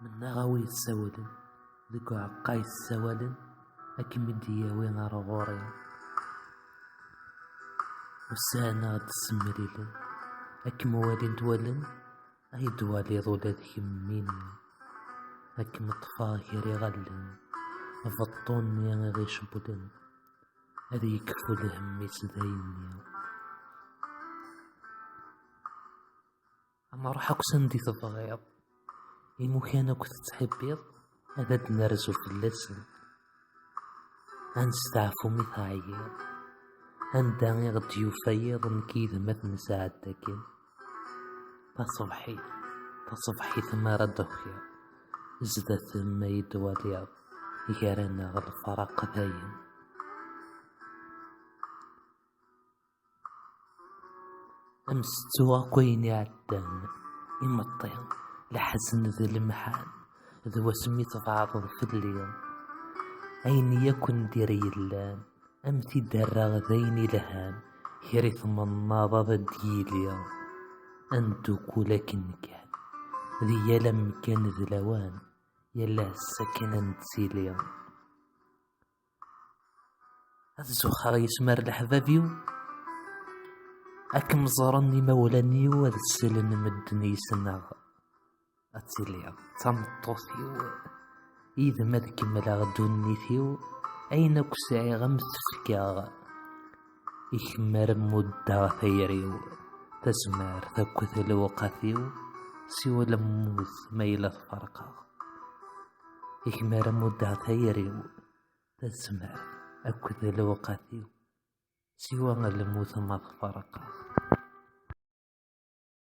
من غاوي السوالن ذكو عقاي السوالن أكيم دياوي غار غوري وسانا غد السمريلن أكيم والين دوالن أي دوالي ضولاد يمين أكيم طفاهيري غلن فطوني غيش بودن هذي يكفو الهم سدايني أما روح أكسن دي تضغيض إمو كان كنت تحبيض هذا نرزو في اللسن هنستعفو مثاعيض هنداني غد يفيض نكيد مثل ساعد داكن تصبحي ثم ردوخيا زدا ثم يدواليض يارانا غالفراق ذاين أمس توا كويني عدان إما الطين لحزن ذي المحان ذو سميت بعض في الليل أين يكن ديري اللان أمتي دراغ ذيني لهان يرث من ناض ديليا أنتو كولكن كان ذي يلم كان ذلوان يلا سكن نتسيليا الزخار يسمر الحبابيو أكم زرني مولاني والسلن مدني سنغ أتسيليا تنطوثيو إذا ما تكمل غدوني ثيو أين كسعي غمس فكاغ إكمار مدى ثيريو تزمار ثكث الوقاثيو سوى لموث ميلة فرقا إكمار مدى ثيريو تزمار أكث الوقاثيو سوى لموث ما فرقا